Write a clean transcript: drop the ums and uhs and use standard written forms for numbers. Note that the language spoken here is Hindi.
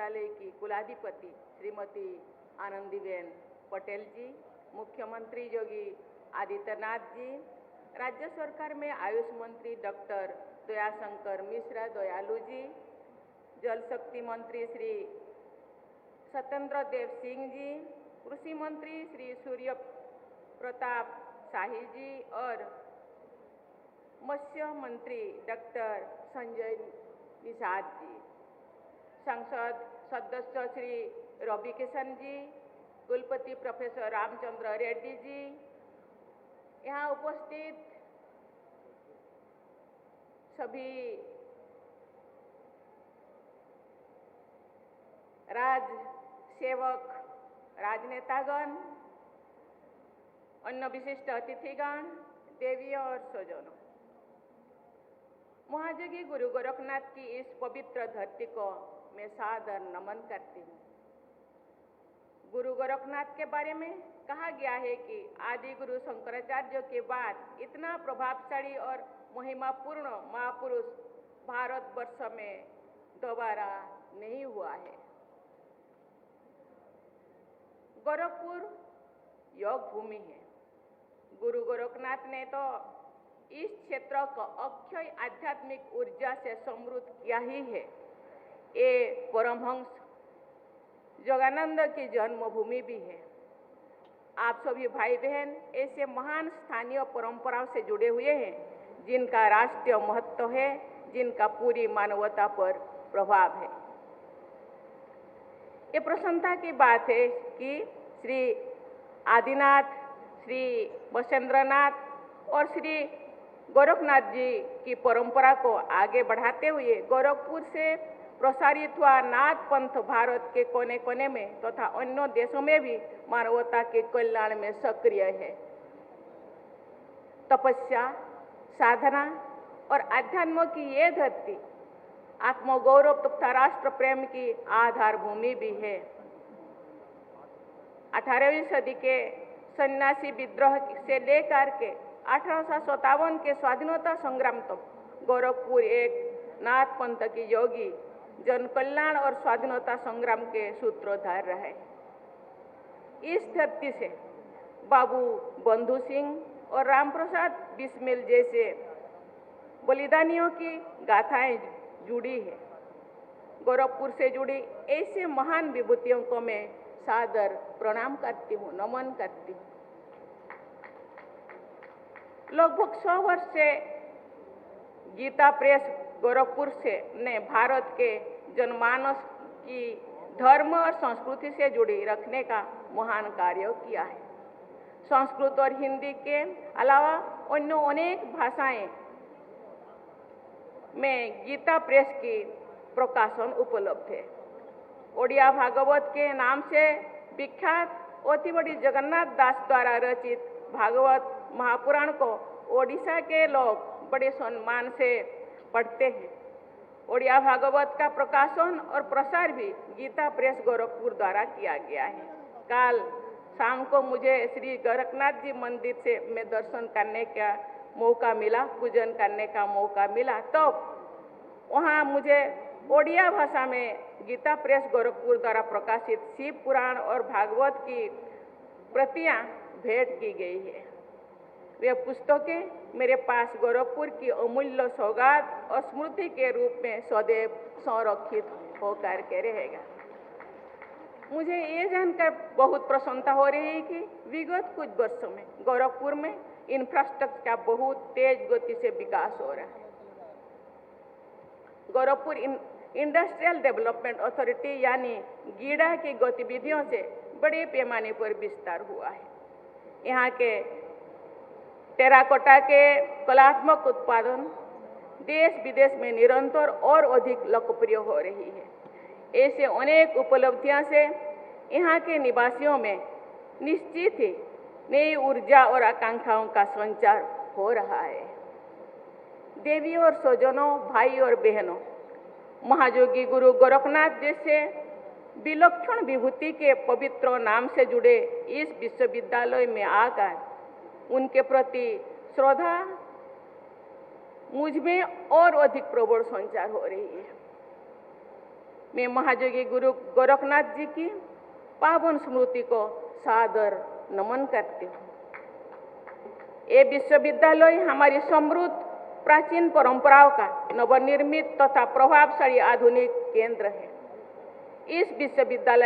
विश्वविद्यालय की कुलाधिपति श्रीमती आनंदीबेन पटेल जी, मुख्यमंत्री योगी आदित्यनाथ जी, राज्य सरकार में आयुष मंत्री डॉक्टर दयाशंकर मिश्रा दयालु जी, जल शक्ति मंत्री श्री सत्येंद्र देव सिंह जी, कृषि मंत्री श्री सूर्य प्रताप शाही जी और मत्स्य मंत्री डॉक्टर संजय निषाद जी, संसद सदस्य श्री रवि किशन जी, कुलपति प्रोफेसर रामचंद्र रेड्डी जी, यहाँ उपस्थित सभी राज सेवक, राजनेतागण, अन्य विशिष्ट अतिथिगण, देवी और स्वजनों, महायोगी गुरु गोरखनाथ की इस पवित्र धरती को मैं सादर नमन करती हूँ। गुरु गोरखनाथ के बारे में कहा गया है कि आदि गुरु शंकराचार्य के बाद इतना प्रभावशाली और महिमापूर्ण महापुरुष भारतवर्ष में दोबारा नहीं हुआ है। गोरखपुर योग भूमि है। गुरु गोरखनाथ ने तो इस क्षेत्र को अक्षय आध्यात्मिक ऊर्जा से समृद्ध किया ही है। ये परमहंस योगानंद की जन्मभूमि भी है। आप सभी भाई बहन ऐसे महान स्थानीय परंपराओं से जुड़े हुए हैं जिनका राष्ट्रीय महत्व है, जिनका पूरी मानवता पर प्रभाव है। ये प्रसन्नता की बात है कि श्री आदिनाथ, श्री वसेंद्रनाथ और श्री गोरखनाथ जी की परंपरा को आगे बढ़ाते हुए गोरखपुर से प्रसारित हुआ नाथ पंथ भारत के कोने कोने में तथा अन्य देशों में भी मानवता के कल्याण में सक्रिय है। तपस्या, साधना और अध्यात्म की ये धरती आत्मगौरव तथा राष्ट्र प्रेम की आधार भूमि भी है। 18वीं सदी के सन्यासी विद्रोह से लेकर के 1857 के स्वाधीनता संग्राम तक गोरखपुर एक नाथ पंथ की योगी जन कल्याण और स्वाधीनता संग्राम के सूत्रधार रहे। इस धरती से बाबू बंधु सिंह और रामप्रसाद बिस्मिल जैसे बलिदानियों की गाथाएं जुड़ी है। गोरखपुर से जुड़ी ऐसे महान विभूतियों को मैं सादर प्रणाम करती हूँ, नमन करती हूँ। लगभग 100 वर्ष से गीता प्रेस गोरखपुर से ने भारत के जनमानस की धर्म और संस्कृति से जुड़ी रखने का महान कार्य किया है। संस्कृत और हिंदी के अलावा अन्य अनेक भाषाएं में गीता प्रेस की प्रकाशन उपलब्ध है। ओडिया भागवत के नाम से विख्यात अति बड़ी जगन्नाथ दास द्वारा रचित भागवत महापुराण को ओडिशा के लोग बड़े सम्मान से पढ़ते हैं। ओडिया भागवत का प्रकाशन और प्रसार भी गीता प्रेस गोरखपुर द्वारा किया गया है। कल शाम को मुझे श्री गोरखनाथ जी मंदिर से मैं दर्शन करने का मौका मिला, पूजन करने का मौका मिला, तो वहाँ मुझे ओडिया भाषा में गीता प्रेस गोरखपुर द्वारा प्रकाशित शिव पुराण और भागवत की प्रतियां भेंट की गई है। वे पुस्तकें मेरे पास गोरखपुर की अमूल्य सौगात और स्मृति के रूप में सदैव संरक्षित होकर के रहेगा। मुझे ये जानकर बहुत प्रसन्नता हो रही है कि विगत कुछ वर्षों में गोरखपुर में इंफ्रास्ट्रक्चर का बहुत तेज गति से विकास हो रहा है। गोरखपुर इंडस्ट्रियल डेवलपमेंट अथॉरिटी यानी गीडा की गतिविधियों से बड़े पैमाने पर विस्तार हुआ है। यहाँ के टेराकोटा के कलात्मक उत्पादन देश विदेश में निरंतर और अधिक लोकप्रिय हो रही है। ऐसे अनेक उपलब्धियों से यहाँ के निवासियों में निश्चित ही नई ऊर्जा और आकांक्षाओं का संचार हो रहा है। देवी और स्वजनों, भाई और बहनों, महायोगी गुरु गोरखनाथ जैसे विलक्षण विभूति के पवित्र नाम से जुड़े इस विश्वविद्यालय में आकर उनके प्रति श्रद्धा मुझ में और अधिक प्रबल संचार हो रही है। मैं महायोगी गुरु गोरखनाथ जी की पावन स्मृति को सादर नमन करती हूँ। ये विश्वविद्यालय हमारी समृद्ध प्राचीन परंपराओं का नवनिर्मित तथा प्रभावशाली आधुनिक केंद्र है। इस विश्वविद्यालय